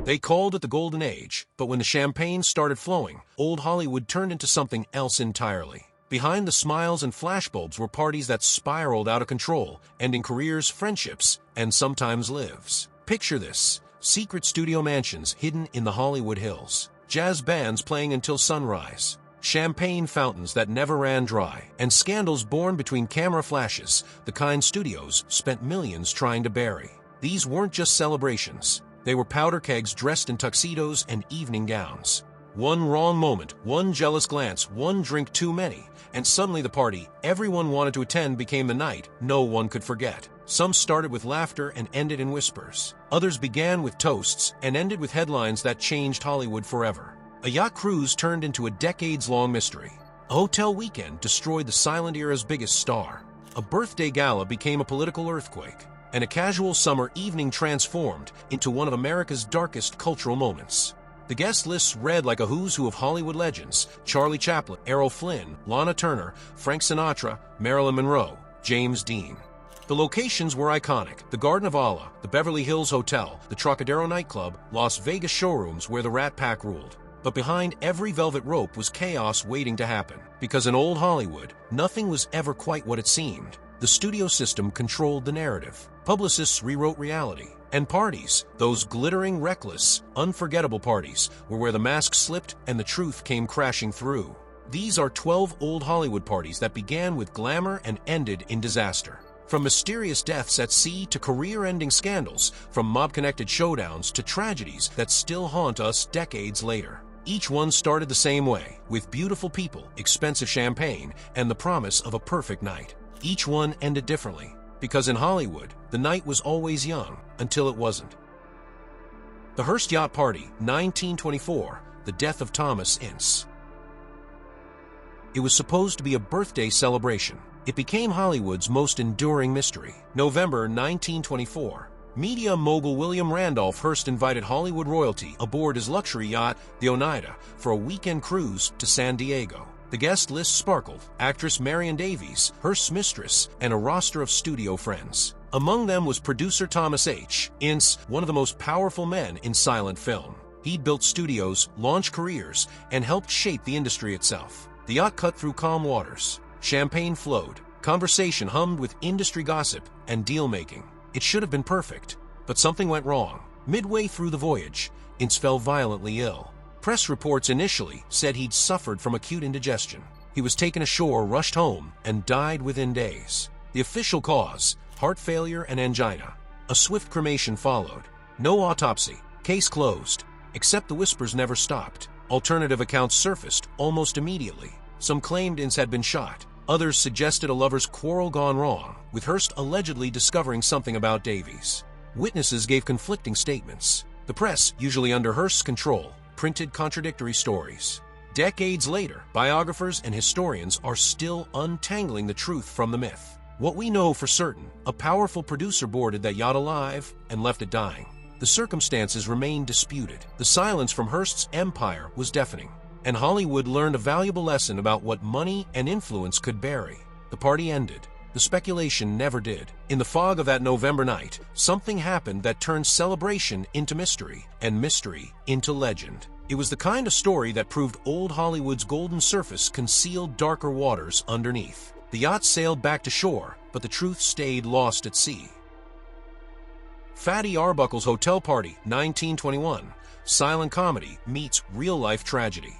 They called it the Golden Age, but when the champagne started flowing, old Hollywood turned into something else entirely. Behind the smiles and flashbulbs were parties that spiraled out of control, ending careers, friendships, and sometimes lives. Picture this: secret studio mansions hidden in the Hollywood Hills, jazz bands playing until sunrise, champagne fountains that never ran dry, and scandals born between camera flashes, the kind studios spent millions trying to bury. These weren't just celebrations. They were powder kegs dressed in tuxedos and evening gowns. One wrong moment, one jealous glance, one drink too many, and suddenly the party everyone wanted to attend became the night no one could forget. Some started with laughter and ended in whispers. Others began with toasts and ended with headlines that changed Hollywood forever. A yacht cruise turned into a decades-long mystery. A hotel weekend destroyed the silent era's biggest star. A birthday gala became a political earthquake. And a casual summer evening transformed into one of America's darkest cultural moments. The guest lists read like a who's who of Hollywood legends: Charlie Chaplin, Errol Flynn, Lana Turner, Frank Sinatra, Marilyn Monroe, James Dean. The locations were iconic: the Garden of Allah, the Beverly Hills Hotel, the Trocadero nightclub, Las Vegas showrooms where the Rat Pack ruled. But behind every velvet rope was chaos waiting to happen. Because in old Hollywood, nothing was ever quite what it seemed. The studio system controlled the narrative. Publicists rewrote reality. And parties, those glittering, reckless, unforgettable parties, were where the mask slipped and the truth came crashing through. These are 12 old Hollywood parties that began with glamour and ended in disaster. From mysterious deaths at sea to career-ending scandals, from mob-connected showdowns to tragedies that still haunt us decades later. Each one started the same way, with beautiful people, expensive champagne, and the promise of a perfect night. Each one ended differently, because in Hollywood, the night was always young, until it wasn't. The Hearst Yacht Party, 1924, the death of Thomas Ince. It was supposed to be a birthday celebration. It became Hollywood's most enduring mystery. November 1924. Media mogul William Randolph Hearst invited Hollywood royalty aboard his luxury yacht, the Oneida, for a weekend cruise to San Diego. The guest list sparkled: actress Marion Davies, Hearst's mistress, and a roster of studio friends. Among them was producer Thomas H. Ince, one of the most powerful men in silent film. He'd built studios, launched careers, and helped shape the industry itself. The yacht cut through calm waters. Champagne flowed. Conversation hummed with industry gossip and deal-making. It should have been perfect, but something went wrong. Midway through the voyage, Ince fell violently ill. Press reports initially said he'd suffered from acute indigestion. He was taken ashore, rushed home, and died within days. The official cause: heart failure and angina. A swift cremation followed. No autopsy. Case closed. Except the whispers never stopped. Alternative accounts surfaced almost immediately. Some claimed Ince had been shot. Others suggested a lover's quarrel gone wrong, with Hearst allegedly discovering something about Davies. Witnesses gave conflicting statements. The press, usually under Hearst's control, printed contradictory stories. Decades later, biographers and historians are still untangling the truth from the myth. What we know for certain: a powerful producer boarded that yacht alive and left it dying. The circumstances remain disputed. The silence from Hearst's empire was deafening. And Hollywood learned a valuable lesson about what money and influence could bury. The party ended. The speculation never did. In the fog of that November night, something happened that turned celebration into mystery, and mystery into legend. It was the kind of story that proved old Hollywood's golden surface concealed darker waters underneath. The yacht sailed back to shore, but the truth stayed lost at sea. Fatty Arbuckle's Hotel Party, 1921. Silent comedy meets real-life tragedy.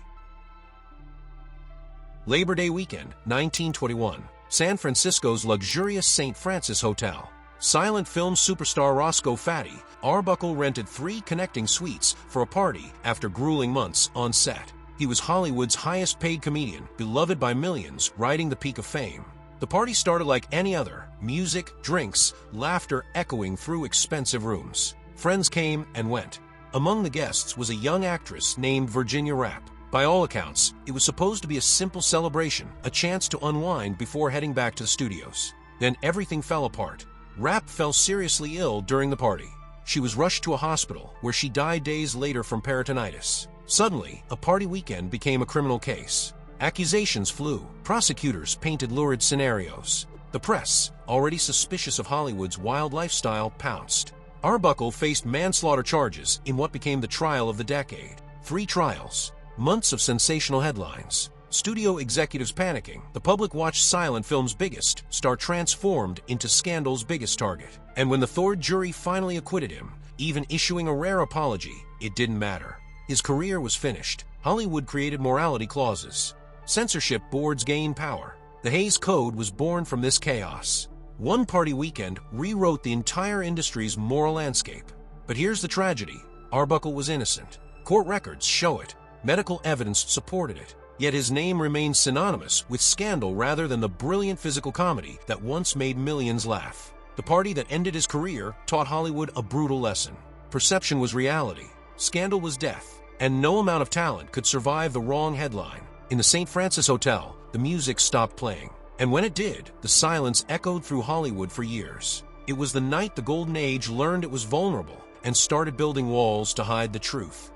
Labor Day weekend, 1921. San Francisco's luxurious St. Francis Hotel. Silent film superstar Roscoe Fatty Arbuckle rented 3 connecting suites for a party after grueling months on set. He was Hollywood's highest-paid comedian, beloved by millions, riding the peak of fame. The party started like any other: music, drinks, laughter echoing through expensive rooms. Friends came and went. Among the guests was a young actress named Virginia Rappe. By all accounts, it was supposed to be a simple celebration, a chance to unwind before heading back to the studios. Then everything fell apart. Rappe fell seriously ill during the party. She was rushed to a hospital, where she died days later from peritonitis. Suddenly, a party weekend became a criminal case. Accusations flew. Prosecutors painted lurid scenarios. The press, already suspicious of Hollywood's wild lifestyle, pounced. Arbuckle faced manslaughter charges in what became the trial of the decade. 3 trials, months of sensational headlines, studio executives panicking. The public watched silent film's biggest star transformed into scandal's biggest target. And when the third jury finally acquitted him, even issuing a rare apology, it didn't matter. His career was finished. Hollywood created morality clauses. Censorship boards gained power. The Hays Code was born from this chaos. One party weekend rewrote the entire industry's moral landscape. But here's the tragedy. Arbuckle was innocent. Court records show it. Medical evidence supported it. Yet his name remains synonymous with scandal rather than the brilliant physical comedy that once made millions laugh. The party that ended his career taught Hollywood a brutal lesson. Perception was reality. Scandal was death. And no amount of talent could survive the wrong headline. In the St. Francis Hotel, the music stopped playing. And when it did, the silence echoed through Hollywood for years. It was the night the Golden Age learned it was vulnerable and started building walls to hide the truth.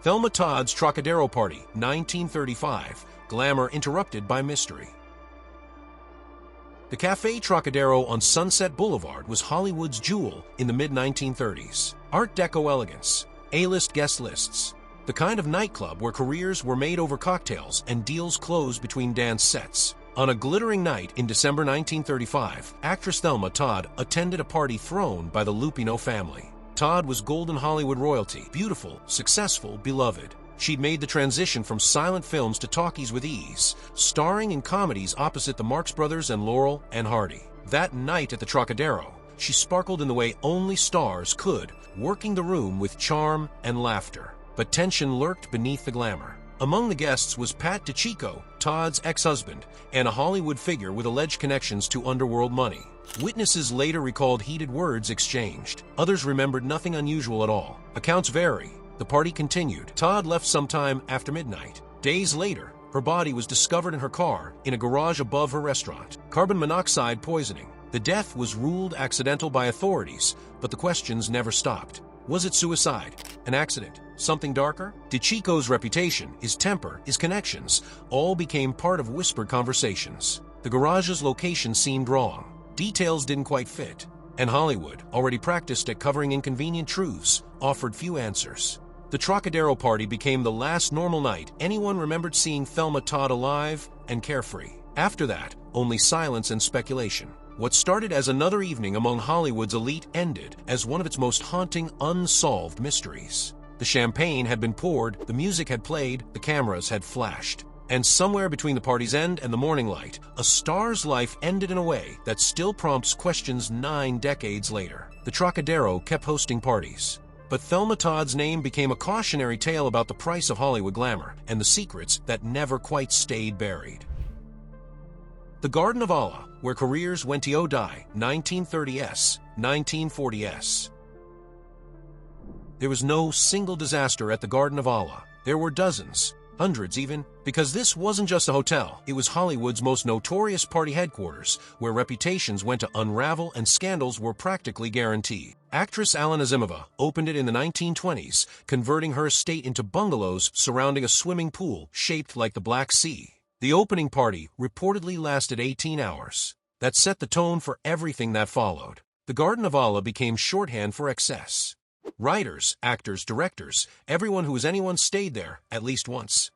Thelma Todd's Trocadero Party, 1935. Glamour interrupted by mystery. The Café Trocadero on Sunset Boulevard was Hollywood's jewel in the mid-1930s. Art Deco elegance, A-list guest lists, the kind of nightclub where careers were made over cocktails and deals closed between dance sets. On a glittering night in December 1935, actress Thelma Todd attended a party thrown by the Lupino family. Todd was golden Hollywood royalty, beautiful, successful, beloved. She'd made the transition from silent films to talkies with ease, starring in comedies opposite the Marx Brothers and Laurel and Hardy. That night at the Trocadero, she sparkled in the way only stars could, working the room with charm and laughter. But tension lurked beneath the glamour. Among the guests was Pat DiCicco, Todd's ex-husband, and a Hollywood figure with alleged connections to underworld money. Witnesses later recalled heated words exchanged. Others remembered nothing unusual at all. Accounts vary. The party continued. Todd left sometime after midnight. Days later, her body was discovered in her car in a garage above her restaurant. Carbon monoxide poisoning. The death was ruled accidental by authorities, but the questions never stopped. Was it suicide? An accident? Something darker? DiCicco's reputation, his temper, his connections, all became part of whispered conversations. The garage's location seemed wrong. Details didn't quite fit. And Hollywood, already practiced at covering inconvenient truths, offered few answers. The Trocadero party became the last normal night anyone remembered seeing Thelma Todd alive and carefree. After that, only silence and speculation. What started as another evening among Hollywood's elite ended as one of its most haunting, unsolved mysteries. The champagne had been poured, the music had played, the cameras had flashed. And somewhere between the party's end and the morning light, a star's life ended in a way that still prompts questions 9 decades later. The Trocadero kept hosting parties. But Thelma Todd's name became a cautionary tale about the price of Hollywood glamour and the secrets that never quite stayed buried. The Garden of Allah, where careers went to die, 1930s, 1940s. There was no single disaster at the Garden of Allah. There were dozens, hundreds even, because this wasn't just a hotel. It was Hollywood's most notorious party headquarters, where reputations went to unravel and scandals were practically guaranteed. Actress Alana Zimova opened it in the 1920s, converting her estate into bungalows surrounding a swimming pool shaped like the Black Sea. The opening party reportedly lasted 18 hours. That set the tone for everything that followed. The Garden of Allah became shorthand for excess. Writers, actors, directors, everyone who was anyone stayed there at least once.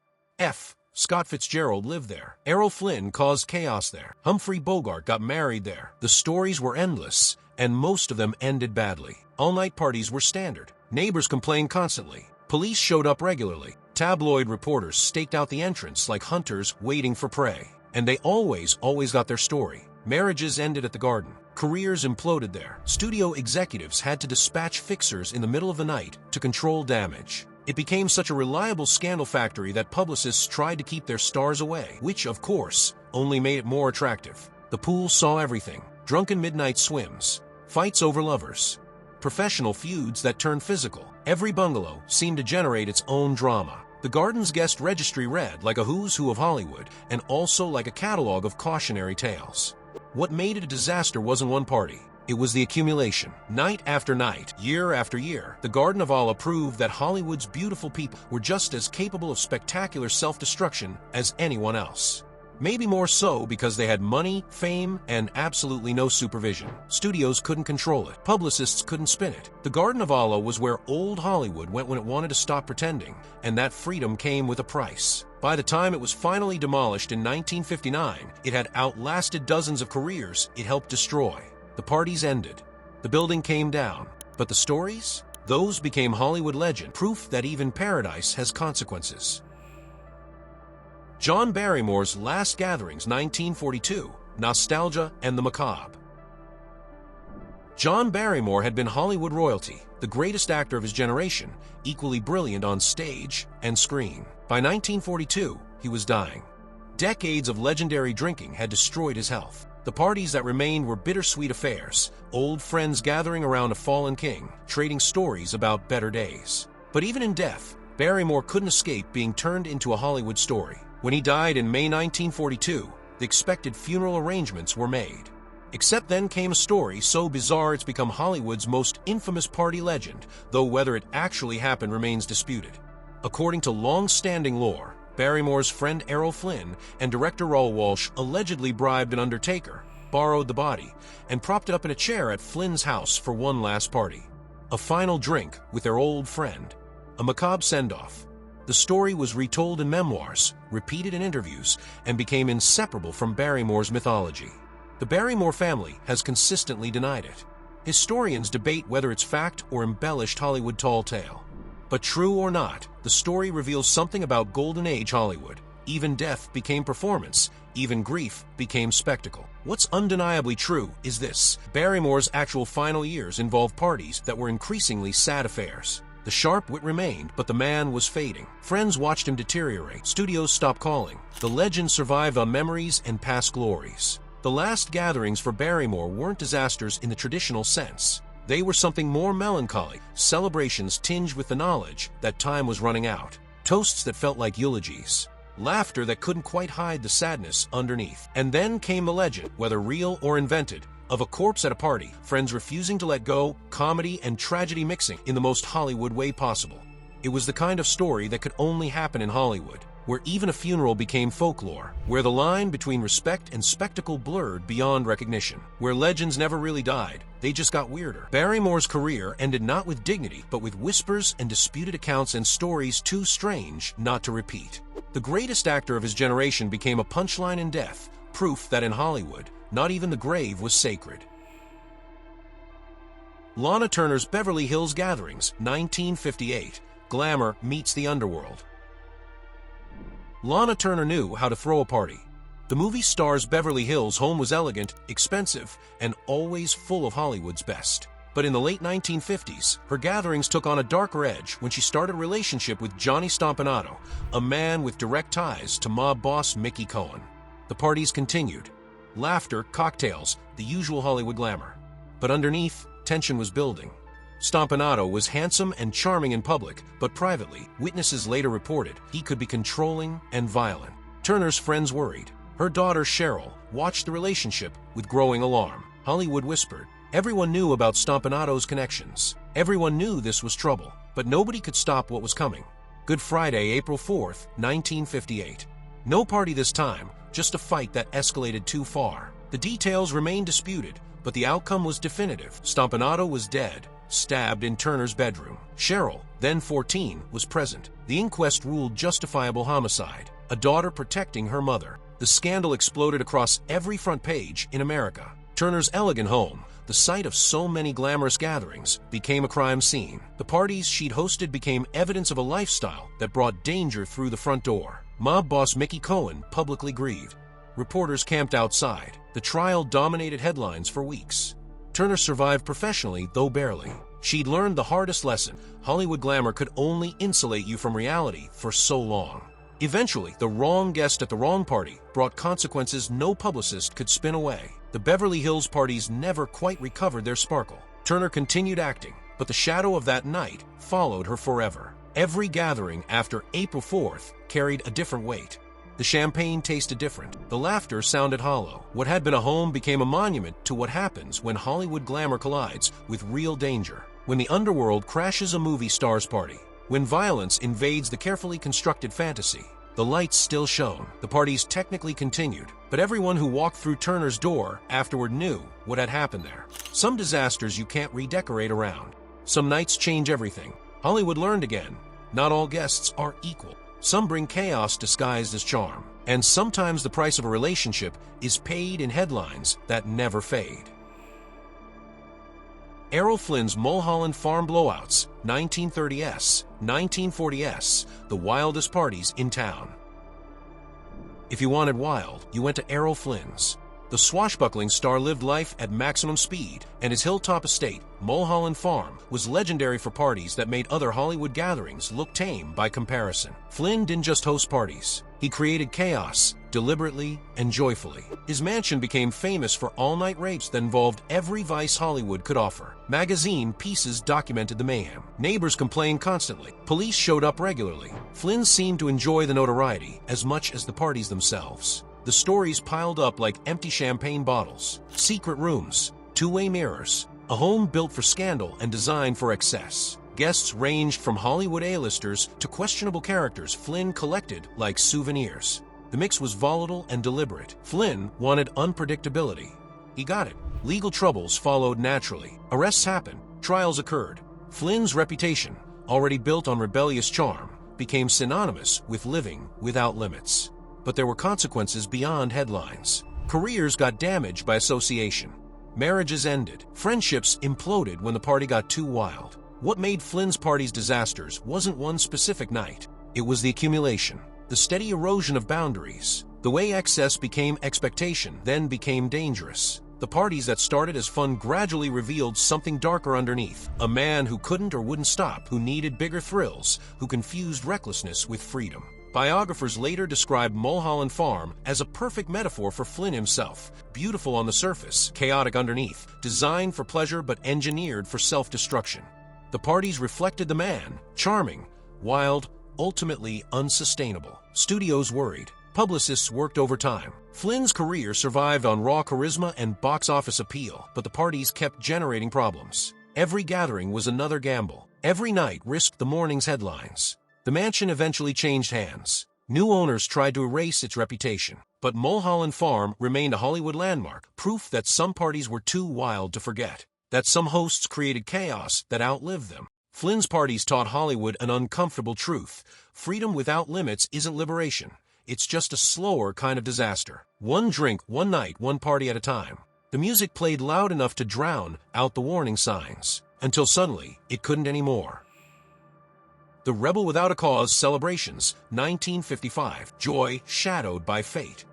Scott Fitzgerald lived there. Errol Flynn caused chaos there. Humphrey Bogart got married there. The stories were endless, and most of them ended badly. All-night parties were standard. Neighbors complained constantly. Police showed up regularly. Tabloid reporters staked out the entrance like hunters waiting for prey. And they always got their story. Marriages ended at the garden. Careers imploded there. Studio executives had to dispatch fixers in the middle of the night to control damage. It became such a reliable scandal factory that publicists tried to keep their stars away, which, of course, only made it more attractive. The pool saw everything. Drunken midnight swims. Fights over lovers. Professional feuds that turned physical. Every bungalow seemed to generate its own drama. The garden's guest registry read like a who's who of Hollywood and also like a catalog of cautionary tales. What made it a disaster wasn't one party. It was the accumulation. Night after night, year after year, the Garden of Allah proved that Hollywood's beautiful people were just as capable of spectacular self-destruction as anyone else. Maybe more so because they had money, fame, and absolutely no supervision. Studios couldn't control it. Publicists couldn't spin it. The Garden of Allah was where old Hollywood went when it wanted to stop pretending, and that freedom came with a price. By the time it was finally demolished in 1959, it had outlasted dozens of careers it helped destroy. The parties ended. The building came down. But the stories? Those became Hollywood legend, proof that even paradise has consequences. John Barrymore's Last Gatherings, 1942, Nostalgia and the Macabre. John Barrymore had been Hollywood royalty, the greatest actor of his generation, equally brilliant on stage and screen. By 1942, he was dying. Decades of legendary drinking had destroyed his health. The parties that remained were bittersweet affairs, old friends gathering around a fallen king, trading stories about better days. But even in death, Barrymore couldn't escape being turned into a Hollywood story. When he died in May 1942, the expected funeral arrangements were made. Except then came a story so bizarre it's become Hollywood's most infamous party legend, though whether it actually happened remains disputed. According to long-standing lore, Barrymore's friend Errol Flynn and director Raoul Walsh allegedly bribed an undertaker, borrowed the body, and propped it up in a chair at Flynn's house for one last party. A final drink with their old friend. A macabre send-off. The story was retold in memoirs, repeated in interviews, and became inseparable from Barrymore's mythology. The Barrymore family has consistently denied it. Historians debate whether it's fact or embellished Hollywood tall tale. But true or not, the story reveals something about Golden Age Hollywood. Even death became performance, even grief became spectacle. What's undeniably true is this: Barrymore's actual final years involved parties that were increasingly sad affairs. The sharp wit remained, but the man was fading. Friends watched him deteriorate. Studios stopped calling. The legend survived on memories and past glories. The last gatherings for Barrymore weren't disasters in the traditional sense. They were something more melancholy, celebrations tinged with the knowledge that time was running out, toasts that felt like eulogies, laughter that couldn't quite hide the sadness underneath. And then came the legend, whether real or invented, of a corpse at a party, friends refusing to let go, comedy and tragedy mixing in the most Hollywood way possible. It was the kind of story that could only happen in Hollywood, where even a funeral became folklore, where the line between respect and spectacle blurred beyond recognition, where legends never really died, they just got weirder. Barrymore's career ended not with dignity, but with whispers and disputed accounts and stories too strange not to repeat. The greatest actor of his generation became a punchline in death, proof that in Hollywood, not even the grave was sacred. Lana Turner's Beverly Hills Gatherings, 1958, Glamour meets the underworld. Lana Turner knew how to throw a party. The movie star's Beverly Hills home was elegant, expensive, and always full of Hollywood's best. But in the late 1950s, her gatherings took on a darker edge when she started a relationship with Johnny Stompanato, a man with direct ties to mob boss Mickey Cohen. The parties continued. Laughter, cocktails, the usual Hollywood glamour. But underneath, tension was building. Stompanato was handsome and charming in public, but privately, witnesses later reported, he could be controlling and violent. Turner's friends worried. Her daughter Cheryl watched the relationship with growing alarm. Hollywood whispered. Everyone knew about Stompanato's connections. Everyone knew this was trouble, but nobody could stop what was coming. Good Friday, April 4th, 1958. No party this time, just a fight that escalated too far. The details remained disputed, but the outcome was definitive. Stompanato was dead, stabbed in Turner's bedroom. Cheryl, then 14, was present. The inquest ruled justifiable homicide, a daughter protecting her mother. The scandal exploded across every front page in America. Turner's elegant home, the site of so many glamorous gatherings, became a crime scene. The parties she'd hosted became evidence of a lifestyle that brought danger through the front door. Mob boss Mickey Cohen publicly grieved. Reporters camped outside. The trial dominated headlines for weeks. Turner survived professionally, though barely. She'd learned the hardest lesson. Hollywood glamour could only insulate you from reality for so long. Eventually, the wrong guest at the wrong party brought consequences no publicist could spin away. The Beverly Hills parties never quite recovered their sparkle. Turner continued acting, but the shadow of that night followed her forever. Every gathering after April 4th carried a different weight. The champagne tasted different. The laughter sounded hollow. What had been a home became a monument to what happens when Hollywood glamour collides with real danger. When the underworld crashes a movie star's party. When violence invades the carefully constructed fantasy. The lights still shone. The parties technically continued, but everyone who walked through Turner's door afterward knew what had happened there. Some disasters you can't redecorate around. Some nights change everything. Hollywood learned again. Not all guests are equal. Some bring chaos disguised as charm. And sometimes the price of a relationship is paid in headlines that never fade. Errol Flynn's Mulholland Farm blowouts, 1930s, 1940s, the wildest parties in town. If you wanted wild, you went to Errol Flynn's. The swashbuckling star lived life at maximum speed, and his hilltop estate, Mulholland Farm, was legendary for parties that made other Hollywood gatherings look tame by comparison. Flynn didn't just host parties. He created chaos, deliberately and joyfully. His mansion became famous for all-night rapes that involved every vice Hollywood could offer. Magazine pieces documented the mayhem. Neighbors complained constantly. Police showed up regularly. Flynn seemed to enjoy the notoriety as much as the parties themselves. The stories piled up like empty champagne bottles, secret rooms, two-way mirrors, a home built for scandal and designed for excess. Guests ranged from Hollywood A-listers to questionable characters Flynn collected like souvenirs. The mix was volatile and deliberate. Flynn wanted unpredictability. He got it. Legal troubles followed naturally. Arrests happened. Trials occurred. Flynn's reputation, already built on rebellious charm, became synonymous with living without limits. But there were consequences beyond headlines. Careers got damaged by association. Marriages ended. Friendships imploded when the party got too wild. What made Flynn's parties disasters wasn't one specific night. It was the accumulation, the steady erosion of boundaries. The way excess became expectation, then became dangerous. The parties that started as fun gradually revealed something darker underneath. A man who couldn't or wouldn't stop, who needed bigger thrills, who confused recklessness with freedom. Biographers later described Mulholland Farm as a perfect metaphor for Flynn himself. Beautiful on the surface, chaotic underneath, designed for pleasure but engineered for self-destruction. The parties reflected the man, charming, wild, ultimately unsustainable. Studios worried. Publicists worked overtime. Flynn's career survived on raw charisma and box office appeal, but the parties kept generating problems. Every gathering was another gamble. Every night risked the morning's headlines. The mansion eventually changed hands. New owners tried to erase its reputation, but Mulholland Farm remained a Hollywood landmark, proof that some parties were too wild to forget, that some hosts created chaos that outlived them. Flynn's parties taught Hollywood an uncomfortable truth. Freedom without limits isn't liberation. It's just a slower kind of disaster. One drink, one night, one party at a time. The music played loud enough to drown out the warning signs, until suddenly it couldn't anymore. The Rebel Without a Cause celebrations, 1955, joy shadowed by fate.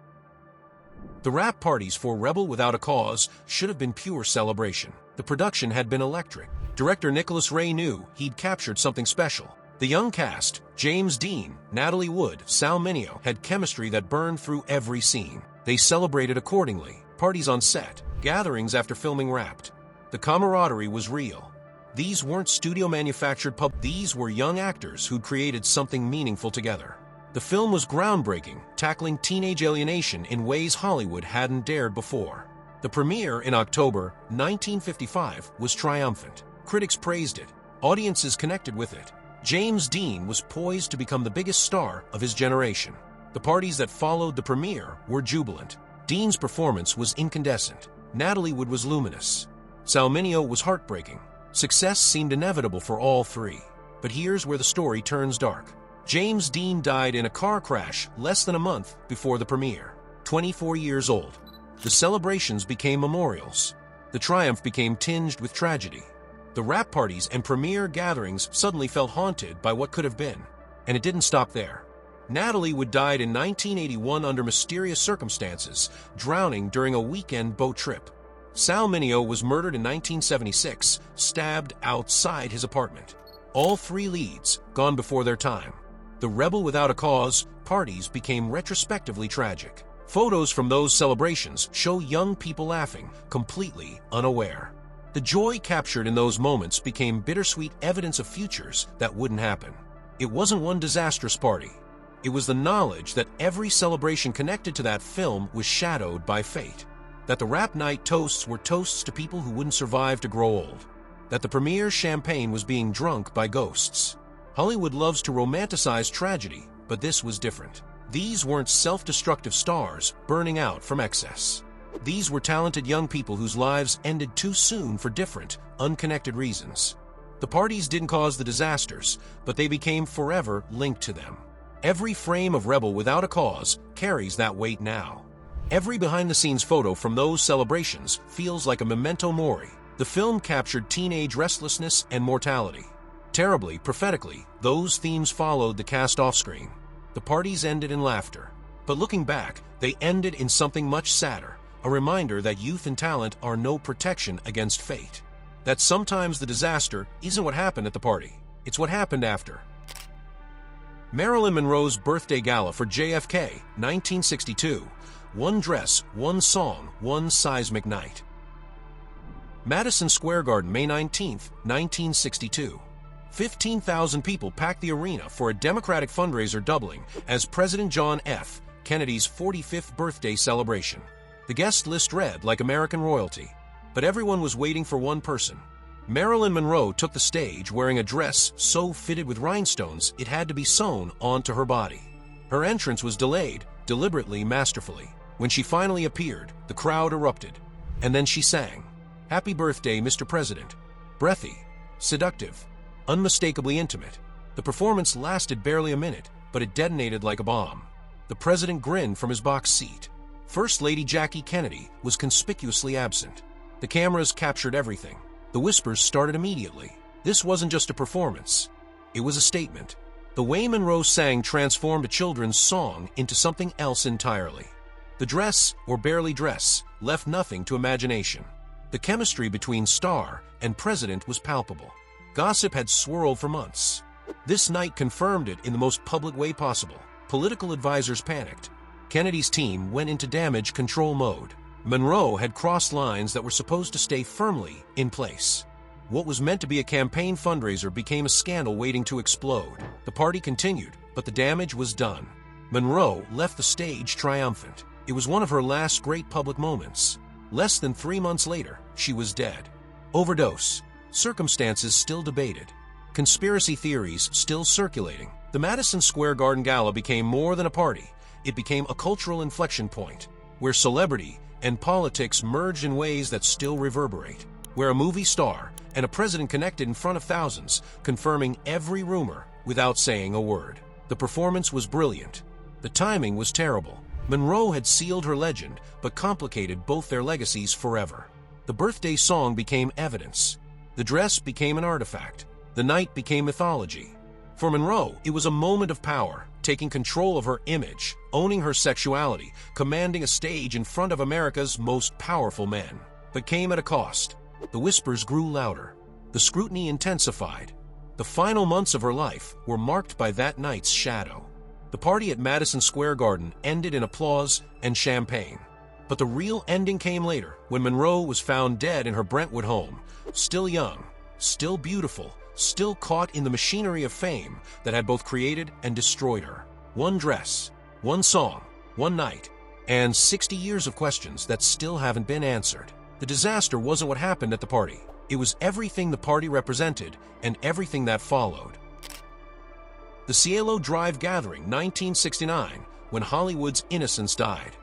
The wrap parties for Rebel Without a Cause should have been pure celebration. The production had been electric. Director Nicholas Ray knew he'd captured something special. The young cast, James Dean, Natalie Wood, Sal Mineo, had chemistry that burned through every scene. They celebrated accordingly. Parties on set, gatherings after filming Wrapped. The camaraderie was real. These weren't studio-manufactured these were young actors who'd created something meaningful together. The film was groundbreaking, tackling teenage alienation in ways Hollywood hadn't dared before. The premiere in October 1955 was triumphant. Critics praised it. Audiences connected with it. James Dean was poised to become the biggest star of his generation. The parties that followed the premiere were jubilant. Dean's performance was incandescent. Natalie Wood was luminous. Sal Mineo was heartbreaking. Success seemed inevitable for all three. But here's where the story turns dark. James Dean died in a car crash less than a month before the premiere, 24 years old. The celebrations became memorials. The triumph became tinged with tragedy. The wrap parties and premiere gatherings suddenly felt haunted by what could have been. And it didn't stop there. Natalie Wood died in 1981 under mysterious circumstances, drowning during a weekend boat trip. Sal Mineo was murdered in 1976, stabbed outside his apartment. All three leads gone before their time. The Rebel Without a Cause parties became retrospectively tragic. Photos from those celebrations show young people laughing, completely unaware. The joy captured in those moments became bittersweet evidence of futures that wouldn't happen. It wasn't one disastrous party. It was the knowledge that every celebration connected to that film was shadowed by fate. That the wrap night toasts were toasts to people who wouldn't survive to grow old. That the premiere champagne was being drunk by ghosts. Hollywood loves to romanticize tragedy, but this was different. These weren't self-destructive stars burning out from excess. These were talented young people whose lives ended too soon for different, unconnected reasons. The parties didn't cause the disasters, but they became forever linked to them. Every frame of Rebel Without a Cause carries that weight now. Every behind-the-scenes photo from those celebrations feels like a memento mori. The film captured teenage restlessness and mortality. Terribly, prophetically, those themes followed the cast off-screen. The parties ended in laughter. But looking back, they ended in something much sadder, a reminder that youth and talent are no protection against fate. That sometimes the disaster isn't what happened at the party, it's what happened after. Marilyn Monroe's birthday gala for JFK, 1962. One dress, one song, one seismic night. Madison Square Garden, May 19, 1962. 15,000 people packed the arena for a Democratic fundraiser doubling as President John F. Kennedy's 45th birthday celebration. The guest list read like American royalty, but everyone was waiting for one person. Marilyn Monroe took the stage wearing a dress so fitted with rhinestones it had to be sewn onto her body. Her entrance was delayed, deliberately, masterfully. When she finally appeared, the crowd erupted. And then she sang, "Happy Birthday, Mr. President." Breathy, seductive, unmistakably intimate. The performance lasted barely a minute, but it detonated like a bomb. The president grinned from his box seat. First Lady Jackie Kennedy was conspicuously absent. The cameras captured everything. The whispers started immediately. This wasn't just a performance. It was a statement. The way Monroe sang transformed a children's song into something else entirely. The dress, or barely dress, left nothing to imagination. The chemistry between star and president was palpable. Gossip had swirled for months. This night confirmed it in the most public way possible. Political advisors panicked. Kennedy's team went into damage control mode. Monroe had crossed lines that were supposed to stay firmly in place. What was meant to be a campaign fundraiser became a scandal waiting to explode. The party continued, but the damage was done. Monroe left the stage triumphant. It was one of her last great public moments. Less than 3 months later, she was dead. Overdose. Circumstances still debated. Conspiracy theories still circulating. The Madison Square Garden Gala became more than a party. It became a cultural inflection point, where celebrity and politics merged in ways that still reverberate, where a movie star and a president connected in front of thousands, confirming every rumor without saying a word. The performance was brilliant. The timing was terrible. Monroe had sealed her legend, but complicated both their legacies forever. The birthday song became evidence. The dress became an artifact. The night became mythology. For Monroe, it was a moment of power, taking control of her image, owning her sexuality, commanding a stage in front of America's most powerful men. But came at a cost. The whispers grew louder. The scrutiny intensified. The final months of her life were marked by that night's shadow. The party at Madison Square Garden ended in applause and champagne. But the real ending came later, when Monroe was found dead in her Brentwood home, still young, still beautiful, still caught in the machinery of fame that had both created and destroyed her. One dress, one song, one night, and 60 years of questions that still haven't been answered. The disaster wasn't what happened at the party. It was everything the party represented and everything that followed. The Cielo Drive Gathering, 1969, when Hollywood's innocence died.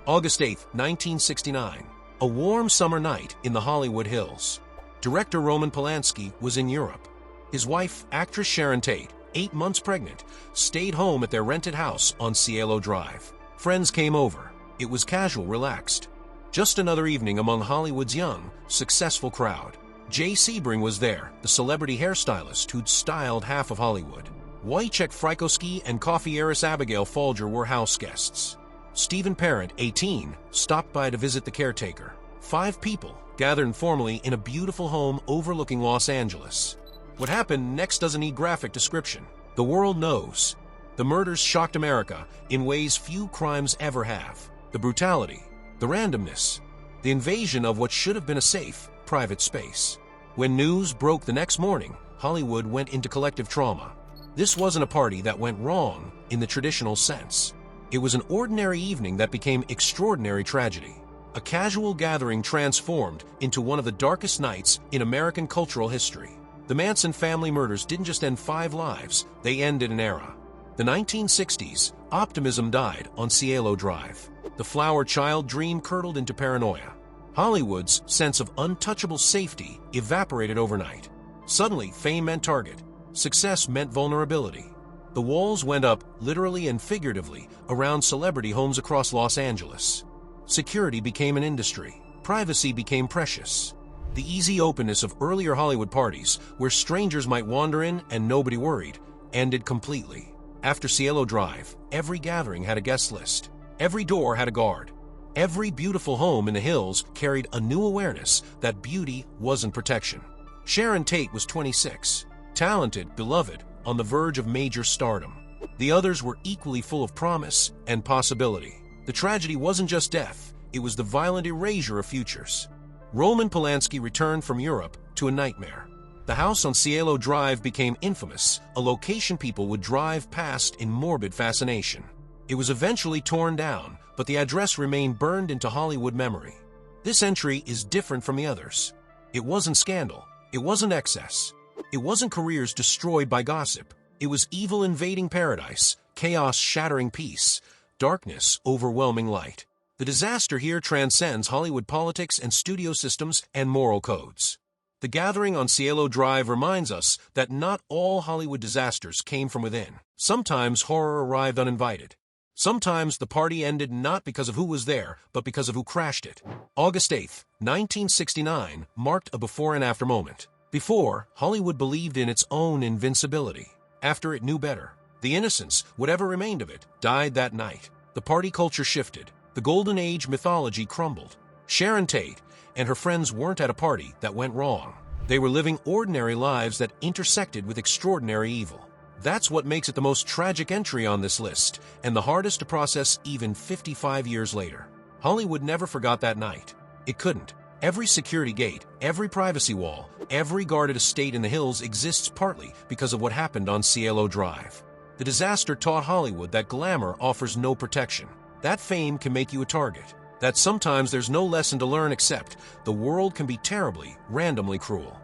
August 8, 1969, a warm summer night in the Hollywood Hills. Director Roman Polanski was in Europe. His wife, actress Sharon Tate, 8 months pregnant, stayed home at their rented house on Cielo Drive. Friends came over. It was casual, relaxed. Just another evening among Hollywood's young, successful crowd. Jay Sebring was there, the celebrity hairstylist who'd styled half of Hollywood. Wojciech Frykowski and coffee heiress Abigail Folger were house guests. Stephen Parent, 18, stopped by to visit the caretaker. 5 people gathered informally in a beautiful home overlooking Los Angeles. What happened next doesn't need graphic description. The world knows. The murders shocked America in ways few crimes ever have. The brutality, the randomness, the invasion of what should have been a safe, private space. When news broke the next morning, Hollywood went into collective trauma. This wasn't a party that went wrong in the traditional sense. It was an ordinary evening that became extraordinary tragedy. A casual gathering transformed into one of the darkest nights in American cultural history. The Manson family murders didn't just end 5 lives, they ended an era. The 1960s, optimism died on Cielo Drive. The flower child dream curdled into paranoia. Hollywood's sense of untouchable safety evaporated overnight. Suddenly, fame meant target. Success meant vulnerability. The walls went up, literally and figuratively, around celebrity homes across Los Angeles. Security became an industry. Privacy became precious. The easy openness of earlier Hollywood parties, where strangers might wander in and nobody worried, ended completely. After Cielo Drive, every gathering had a guest list. Every door had a guard. Every beautiful home in the hills carried a new awareness that beauty wasn't protection. Sharon Tate was 26, talented, beloved, on the verge of major stardom. The others were equally full of promise and possibility. The tragedy wasn't just death, it was the violent erasure of futures. Roman Polanski returned from Europe to a nightmare. The house on Cielo Drive became infamous, a location people would drive past in morbid fascination. It was eventually torn down, but the address remained burned into Hollywood memory. This entry is different from the others. It wasn't scandal. It wasn't excess. It wasn't careers destroyed by gossip. It was evil invading paradise, chaos shattering peace, darkness overwhelming light. The disaster here transcends Hollywood politics and studio systems and moral codes. The gathering on Cielo Drive reminds us that not all Hollywood disasters came from within. Sometimes horror arrived uninvited. Sometimes the party ended not because of who was there, but because of who crashed it. August 8, 1969, marked a before and after moment. Before, Hollywood believed in its own invincibility. After, it knew better. The innocence, whatever remained of it, died that night. The party culture shifted. The Golden Age mythology crumbled. Sharon Tate and her friends weren't at a party that went wrong. They were living ordinary lives that intersected with extraordinary evil. That's what makes it the most tragic entry on this list, and the hardest to process even 55 years later. Hollywood never forgot that night. It couldn't. Every security gate, every privacy wall, every guarded estate in the hills exists partly because of what happened on Cielo Drive. The disaster taught Hollywood that glamour offers no protection. That fame can make you a target. That sometimes there's no lesson to learn except the world can be terribly, randomly cruel.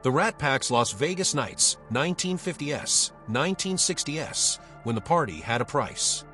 The Rat Pack's Las Vegas Nights, 1950s, 1960s, when the party had a price.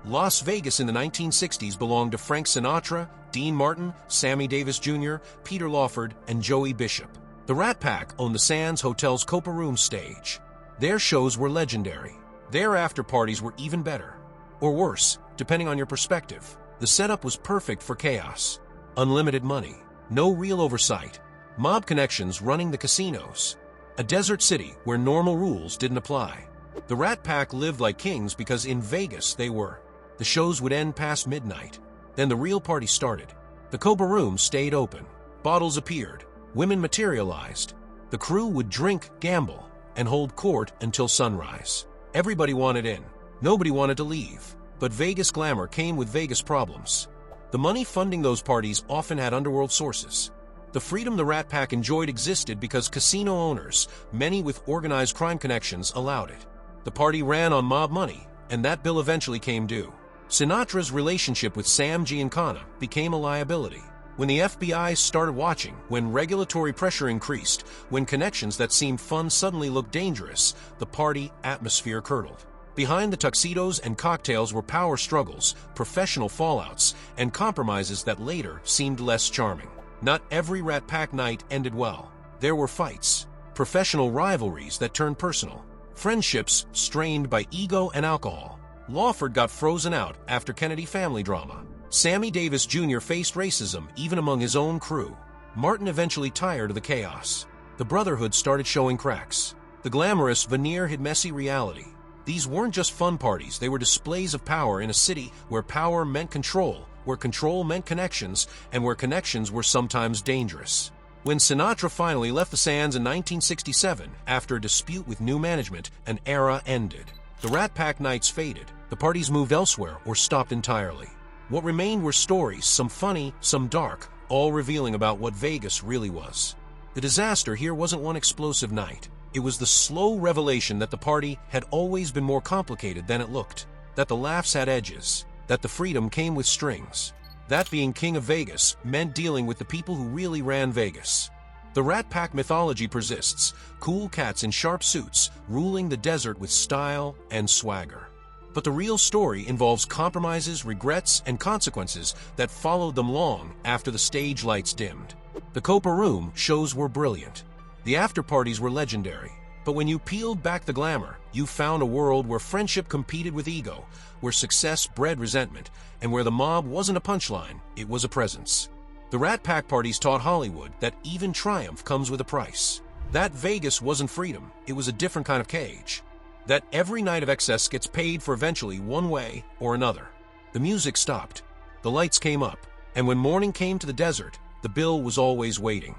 Las Vegas in the 1960s belonged to Frank Sinatra, Dean Martin, Sammy Davis Jr., Peter Lawford, and Joey Bishop. The Rat Pack owned the Sands Hotel's Copa Room stage. Their shows were legendary. Their after-parties were even better. Or worse, depending on your perspective. The setup was perfect for chaos. Unlimited money. No real oversight. Mob connections running the casinos. A desert city where normal rules didn't apply. The Rat Pack lived like kings because in Vegas they were. The shows would end past midnight. Then the real party started. The Copa Room stayed open. Bottles appeared. Women materialized. The crew would drink, gamble, and hold court until sunrise. Everybody wanted in. Nobody wanted to leave. But Vegas glamour came with Vegas problems. The money funding those parties often had underworld sources. The freedom the Rat Pack enjoyed existed because casino owners, many with organized crime connections, allowed it. The party ran on mob money, and that bill eventually came due. Sinatra's relationship with Sam Giancana became a liability. When the FBI started watching, when regulatory pressure increased, when connections that seemed fun suddenly looked dangerous, the party atmosphere curdled. Behind the tuxedos and cocktails were power struggles, professional fallouts, and compromises that later seemed less charming. Not every Rat Pack night ended well. There were fights, professional rivalries that turned personal, friendships strained by ego and alcohol. Lawford got frozen out after Kennedy family drama. Sammy Davis Jr. faced racism even among his own crew. Martin eventually tired of the chaos. The Brotherhood started showing cracks. The glamorous veneer hid messy reality. These weren't just fun parties, they were displays of power in a city where power meant control, where control meant connections, and where connections were sometimes dangerous. When Sinatra finally left the Sands in 1967, after a dispute with new management, an era ended. The Rat Pack nights faded. The parties moved elsewhere or stopped entirely. What remained were stories, some funny, some dark, all revealing about what Vegas really was. The disaster here wasn't one explosive night. It was the slow revelation that the party had always been more complicated than it looked, that the laughs had edges, that the freedom came with strings. That being king of Vegas meant dealing with the people who really ran Vegas. The Rat Pack mythology persists, cool cats in sharp suits, ruling the desert with style and swagger. But the real story involves compromises, regrets, and consequences that followed them long after the stage lights dimmed. The Copa Room shows were brilliant. The after-parties were legendary. But when you peeled back the glamour, you found a world where friendship competed with ego, where success bred resentment, and where the mob wasn't a punchline, it was a presence. The Rat Pack parties taught Hollywood that even triumph comes with a price. That Vegas wasn't freedom, it was a different kind of cage. That every night of excess gets paid for eventually one way or another. The music stopped, the lights came up, and when morning came to the desert, the bill was always waiting.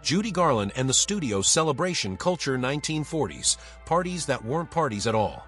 Judy Garland and the Studio Celebration Culture 1940s, parties that weren't parties at all.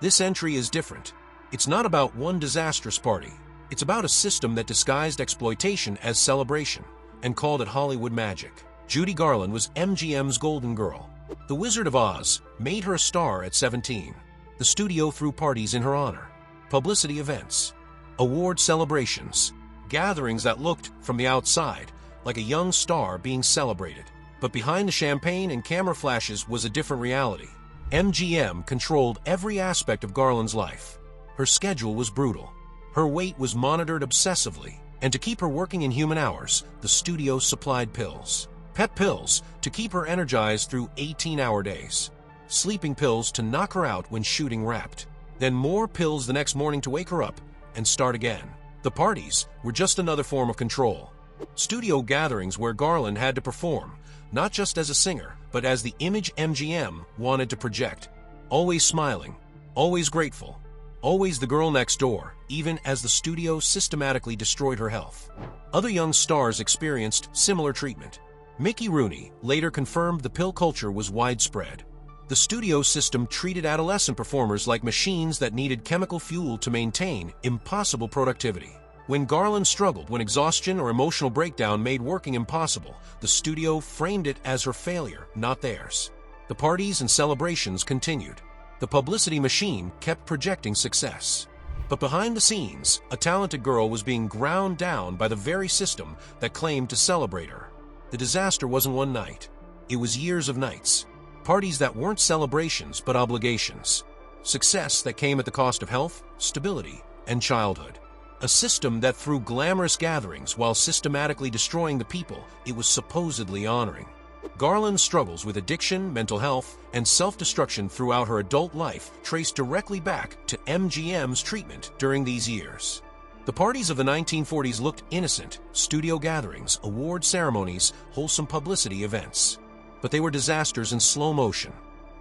This entry is different. It's not about one disastrous party. It's about a system that disguised exploitation as celebration and called it Hollywood magic. Judy Garland was MGM's golden girl. The Wizard of Oz made her a star at 17. The studio threw parties in her honor, publicity events, award celebrations, gatherings that looked, from the outside, like a young star being celebrated. But behind the champagne and camera flashes was a different reality. MGM controlled every aspect of Garland's life. Her schedule was brutal. Her weight was monitored obsessively, and to keep her working in human hours, the studio supplied pills. Pep pills to keep her energized through 18-hour days. Sleeping pills to knock her out when shooting wrapped. Then more pills the next morning to wake her up and start again. The parties were just another form of control. Studio gatherings where Garland had to perform, not just as a singer, but as the image MGM wanted to project. Always smiling, always grateful, always the girl next door, even as the studio systematically destroyed her health. Other young stars experienced similar treatment. Mickey Rooney later confirmed the pill culture was widespread. The studio system treated adolescent performers like machines that needed chemical fuel to maintain impossible productivity. When Garland struggled, when exhaustion or emotional breakdown made working impossible, the studio framed it as her failure, not theirs. The parties and celebrations continued. The publicity machine kept projecting success. But behind the scenes, a talented girl was being ground down by the very system that claimed to celebrate her. The disaster wasn't one night. It was years of nights. Parties that weren't celebrations but obligations. Success that came at the cost of health, stability, and childhood. A system that threw glamorous gatherings while systematically destroying the people it was supposedly honoring. Garland's struggles with addiction, mental health, and self-destruction throughout her adult life traced directly back to MGM's treatment during these years. The parties of the 1940s looked innocent: studio gatherings, award ceremonies, wholesome publicity events. But they were disasters in slow motion.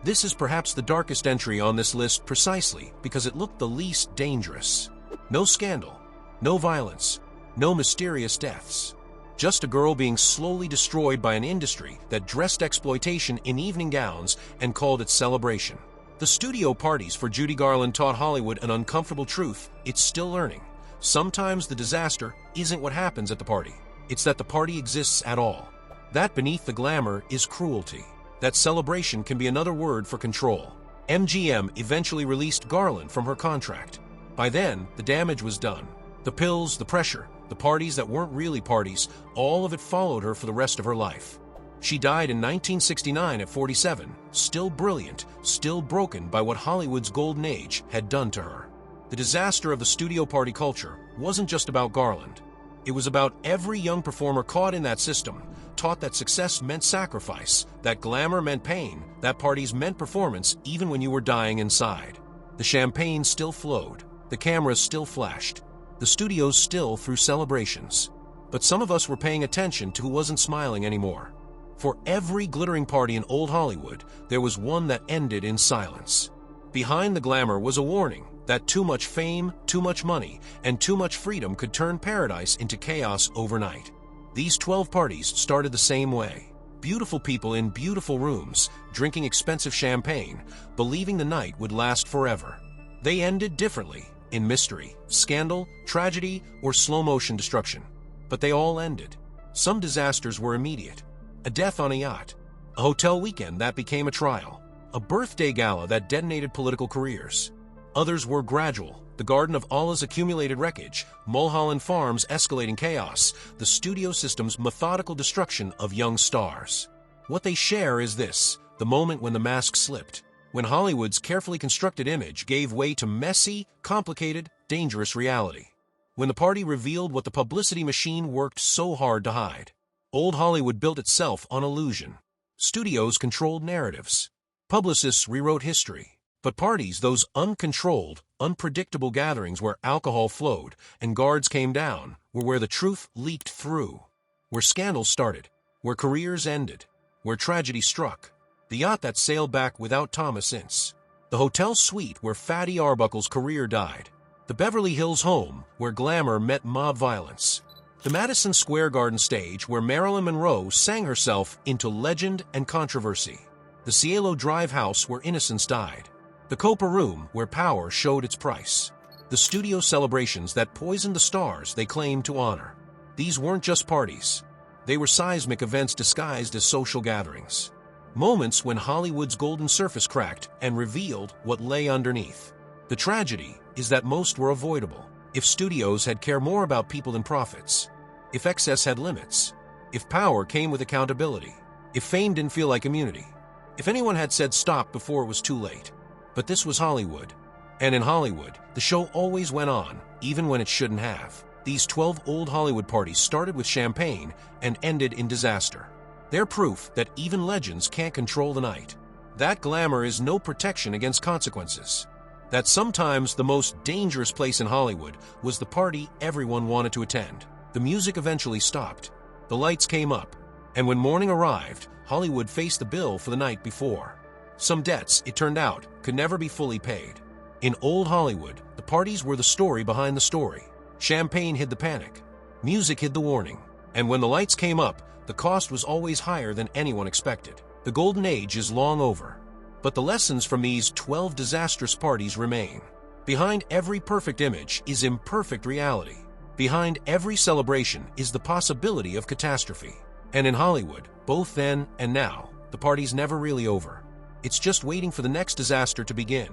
This is perhaps the darkest entry on this list precisely because it looked the least dangerous. No scandal, no violence, no mysterious deaths. Just a girl being slowly destroyed by an industry that dressed exploitation in evening gowns and called it celebration. The studio parties for Judy Garland taught Hollywood an uncomfortable truth: it's still learning. Sometimes the disaster isn't what happens at the party. It's that the party exists at all. That beneath the glamour is cruelty. That celebration can be another word for control. MGM eventually released Garland from her contract. By then, the damage was done. The pills, the pressure, the parties that weren't really parties, all of it followed her for the rest of her life. She died in 1969 at 47, still brilliant, still broken by what Hollywood's golden age had done to her. The disaster of the studio party culture wasn't just about Garland. It was about every young performer caught in that system, taught that success meant sacrifice, that glamour meant pain, that parties meant performance even when you were dying inside. The champagne still flowed, the cameras still flashed, the studios still threw celebrations. But some of us were paying attention to who wasn't smiling anymore. For every glittering party in old Hollywood, there was one that ended in silence. Behind the glamour was a warning that too much fame, too much money, and too much freedom could turn paradise into chaos overnight. These 12 parties started the same way. Beautiful people in beautiful rooms, drinking expensive champagne, believing the night would last forever. They ended differently, in mystery, scandal, tragedy, or slow-motion destruction. But they all ended. Some disasters were immediate. A death on a yacht, a hotel weekend that became a trial, a birthday gala that detonated political careers. Others were gradual. The Garden of Allah's accumulated wreckage, Mulholland Farm's escalating chaos, the studio system's methodical destruction of young stars. What they share is this: the moment when the mask slipped, when Hollywood's carefully constructed image gave way to messy, complicated, dangerous reality. When the party revealed what the publicity machine worked so hard to hide. Old Hollywood built itself on illusion. Studios controlled narratives. Publicists rewrote history. But parties, those uncontrolled, unpredictable gatherings where alcohol flowed and guards came down, were where the truth leaked through. Where scandals started. Where careers ended. Where tragedy struck. The yacht that sailed back without Thomas Ince. The hotel suite where Fatty Arbuckle's career died. The Beverly Hills home where glamour met mob violence. The Madison Square Garden stage where Marilyn Monroe sang herself into legend and controversy. The Cielo Drive house where innocence died. The Copa room where power showed its price. The studio celebrations that poisoned the stars they claimed to honor. These weren't just parties. They were seismic events disguised as social gatherings. Moments when Hollywood's golden surface cracked and revealed what lay underneath. The tragedy is that most were avoidable. If studios had cared more about people than profits. If excess had limits. If power came with accountability. If fame didn't feel like immunity. If anyone had said stop before it was too late. But this was Hollywood. And in Hollywood, the show always went on, even when it shouldn't have. These 12 old Hollywood parties started with champagne and ended in disaster. They're proof that even legends can't control the night. That glamour is no protection against consequences. That sometimes the most dangerous place in Hollywood was the party everyone wanted to attend. The music eventually stopped. The lights came up. And when morning arrived, Hollywood faced the bill for the night before. Some debts, it turned out, could never be fully paid. In old Hollywood, the parties were the story behind the story. Champagne hid the panic. Music hid the warning. And when the lights came up, the cost was always higher than anyone expected. The golden age is long over. But the lessons from these 12 disastrous parties remain. Behind every perfect image is imperfect reality. Behind every celebration is the possibility of catastrophe. And in Hollywood, both then and now, the party's never really over. It's just waiting for the next disaster to begin.